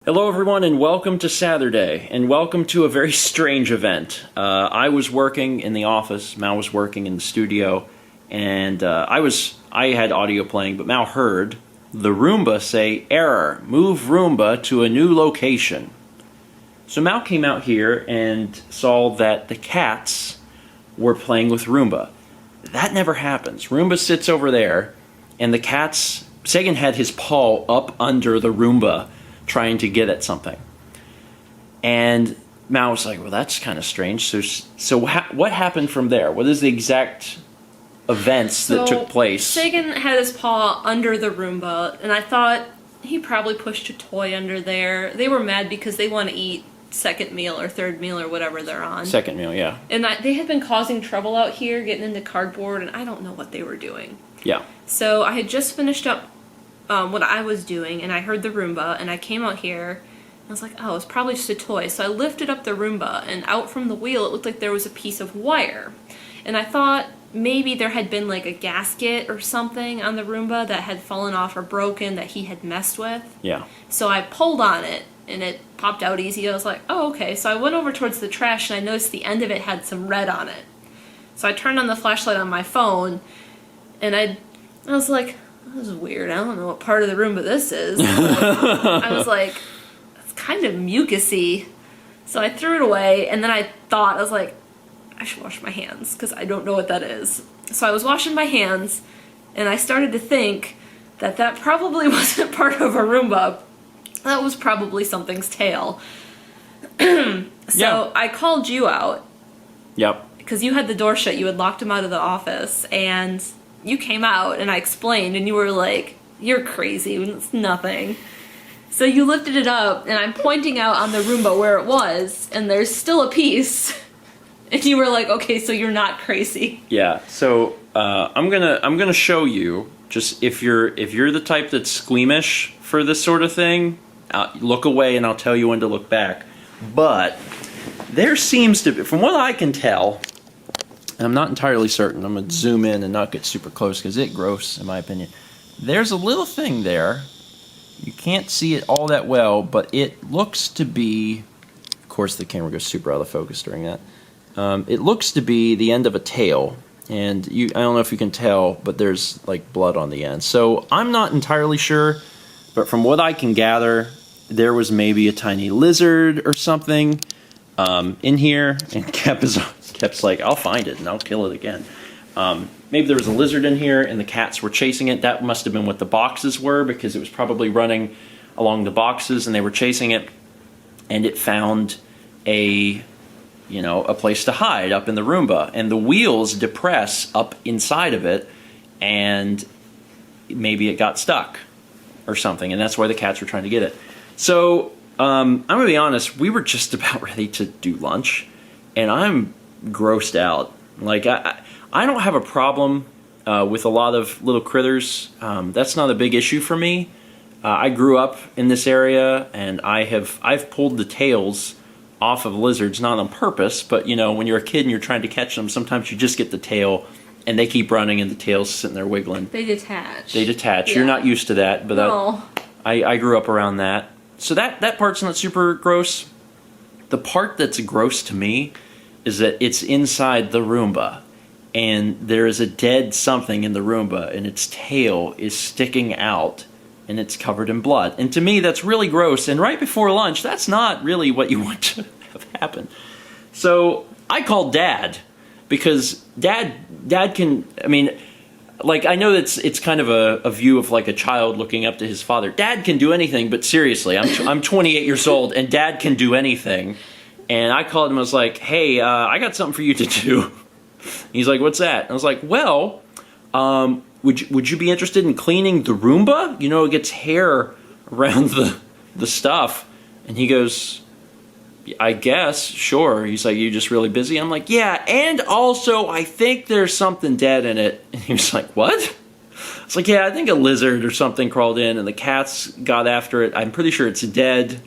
Hello everyone and welcome to Saturday, and welcome to a very strange event. I was working in the office, Mal was working in the studio, and I had audio playing, but Mal heard the Roomba say, "Error, move Roomba to a new location." So Mal came out here and saw that the cats were playing with Roomba. That never happens. Roomba sits over there, and the cats, Sagan had his paw up under the Roomba, trying to get at something. And Mal was like, well, that's kind of strange. So what happened from there? What is the exact events that took place? Sagan had his paw under the Roomba, and I thought he probably pushed a toy under there. They were mad because they want to eat second meal or third meal or whatever they're on. Second meal, yeah. And they had been causing trouble out here, getting into cardboard, and I don't know what they were doing. Yeah. So I had just finished up what I was doing, and I heard the Roomba, and I came out here, and I was like, oh, it's probably just a toy. So I lifted up the Roomba, and out from the wheel, it looked like there was a piece of wire. And I thought maybe there had been like a gasket or something on the Roomba that had fallen off or broken that he had messed with. Yeah. So I pulled on it, and it popped out easy. I was like, oh, okay. So I went over towards the trash, and I noticed the end of it had some red on it. So I turned on the flashlight on my phone, and I was like, this is weird. I don't know what part of the Roomba this is. I was like, it's kind of mucusy. So I threw it away, and then I was like, I should wash my hands, because I don't know what that is. So I was washing my hands, and I started to think that probably wasn't part of a Roomba. That was probably something's tail. So I called you out. Yep. Because you had the door shut. You had locked him out of the office, and you came out, and I explained, and you were like, you're crazy, it's nothing. So you lifted it up, and I'm pointing out on the Roomba where it was, and there's still a piece. And you were like, okay, so you're not crazy. Yeah, so I'm gonna show you, just if you're the type that's squeamish for this sort of thing, look away and I'll tell you when to look back. But there seems to be, from what I can tell, I'm not entirely certain. I'm going to zoom in and not get super close because it's gross, in my opinion. There's a little thing there. You can't see it all that well, but it looks to be... Of course, the camera goes super out of focus during that. It looks to be the end of a tail. And I don't know if you can tell, but there's like blood on the end. So I'm not entirely sure, but from what I can gather, there was maybe a tiny lizard or something in here, and Kep's like, I'll find it and I'll kill it again. Maybe there was a lizard in here and the cats were chasing it. That must have been what the boxes were, because it was probably running along the boxes and they were chasing it, and it found a place to hide up in the Roomba, and the wheels depress up inside of it, and maybe it got stuck or something, and that's why the cats were trying to get it. So I'm gonna be honest, we were just about ready to do lunch, and I'm grossed out. Like, I don't have a problem with a lot of little critters. That's not a big issue for me. I grew up in this area, and I've pulled the tails off of lizards, not on purpose, but when you're a kid and you're trying to catch them, sometimes you just get the tail, and they keep running, and the tail's sitting there wiggling. They detach. Yeah. You're not used to that, but no. I grew up around that. So that part's not super gross. The part that's gross to me is that it's inside the Roomba, and there is a dead something in the Roomba, and its tail is sticking out, and it's covered in blood. And to me, that's really gross, and right before lunch, that's not really what you want to have happen. So I called Dad, because Dad can, like, I know that it's kind of a view of like a child looking up to his father. Dad can do anything, but seriously, I'm 28 years old, and Dad can do anything. And I called him, I was like, hey, I got something for you to do. He's like, what's that? And I was like, well, would you be interested in cleaning the Roomba? It gets hair around the stuff. And he goes, I guess, sure. He's like, you just really busy? I'm like, yeah, and also I think there's something dead in it. And he was like, what? It's like, yeah, I think a lizard or something crawled in and the cats got after it. I'm pretty sure it's dead.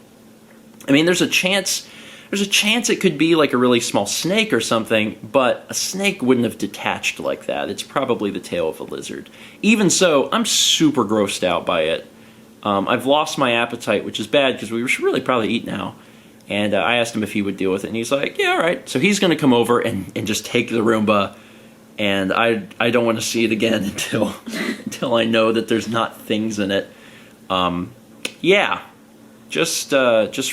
There's a chance it could be like a really small snake or something, but a snake wouldn't have detached like that. It's probably the tail of a lizard. Even so, I'm super grossed out by it. I've lost my appetite, which is bad because we should really probably eat now. And I asked him if he would deal with it, and he's like, yeah, all right. So he's going to come over and just take the Roomba, and I don't want to see it again until I know that there's not things in it. Yeah, just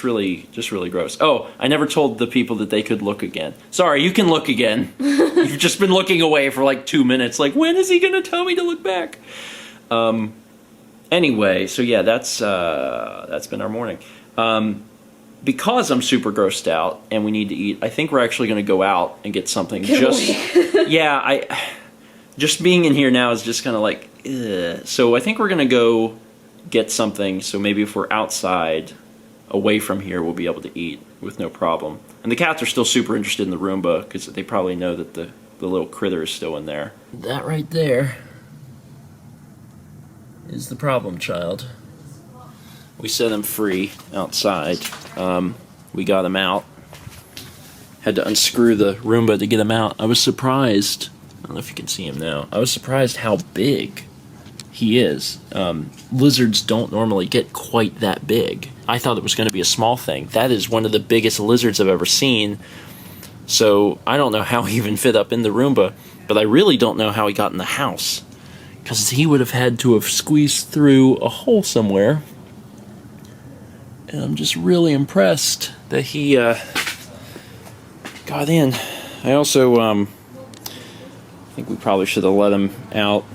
really gross. Oh, I never told the people that they could look again. Sorry, you can look again. You've just been looking away for like 2 minutes. Like, when is he going to tell me to look back? Anyway, so yeah, that's been our morning. Because I'm super grossed out and we need to eat, I think we're actually going to go out and get something. Yeah, just being in here now is just kind of like, ugh. So I think we're going to go get something. So maybe if we're outside, away from here, we'll be able to eat with no problem. And the cats are still super interested in the Roomba because they probably know that the little critter is still in there. That right there is the problem child. We set him free outside. We got him out. Had to unscrew the Roomba to get him out. I was surprised. I don't know if you can see him now. I was surprised how big he is. Lizards don't normally get quite that big. I thought it was going to be a small thing. That is one of the biggest lizards I've ever seen. So I don't know how he even fit up in the Roomba, but I really don't know how he got in the house, because he would have had to have squeezed through a hole somewhere. And I'm just really impressed that he got in. I also think we probably should have let him out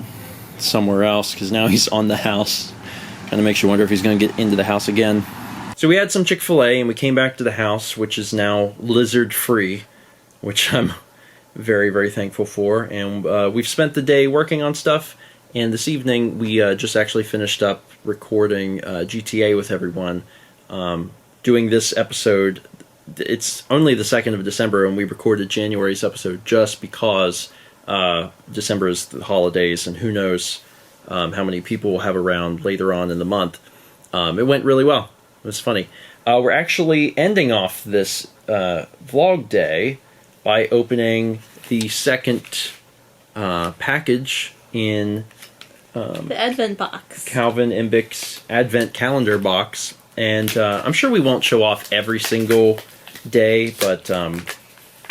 somewhere else, because now he's on the house. Kind of makes you wonder if he's going to get into the house again. So we had some Chick-fil-A and we came back to the house, which is now lizard-free, which I'm very, very thankful for. And we've spent the day working on stuff, and this evening we just actually finished up recording GTA with everyone. Doing this episode, it's only the 2nd of December, and we recorded January's episode just because December is the holidays, and who knows how many people we'll have around later on in the month. It went really well. It was funny. We're actually ending off this vlog day by opening the second package in the Advent box. Calvin Imbic's Advent calendar box. And I'm sure we won't show off every single day, but,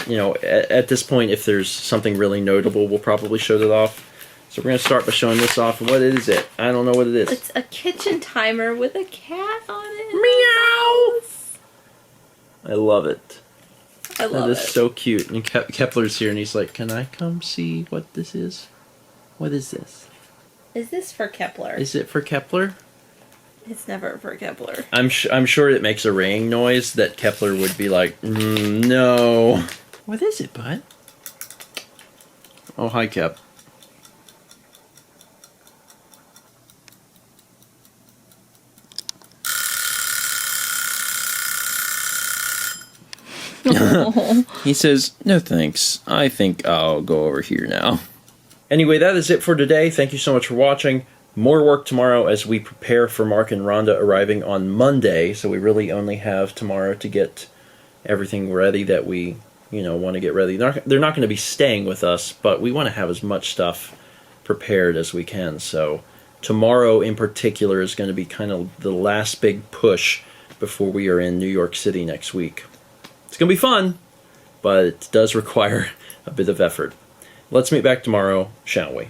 you know, at this point, if there's something really notable, we'll probably show that off. So we're going to start by showing this off. And what is it? I don't know what it is. It's a kitchen timer with a cat on it. Meow! I love it. I love it. That is so cute. And Kepler's here, and he's like, can I come see what this is? What is this? Is this for Kepler? Is it for Kepler? It's never for Kepler. I'm sure it makes a ringing noise that Kepler would be like, no. What is it, bud? Oh, hi, Kep. He says, no thanks. I think I'll go over here now. Anyway, that is it for today. Thank you so much for watching. More work tomorrow as we prepare for Mark and Rhonda arriving on Monday, so we really only have tomorrow to get everything ready that we, want to get ready. They're not going to be staying with us, but we want to have as much stuff prepared as we can. So tomorrow in particular is going to be kind of the last big push before we are in New York City next week. It's going to be fun, but it does require a bit of effort. Let's meet back tomorrow, shall we?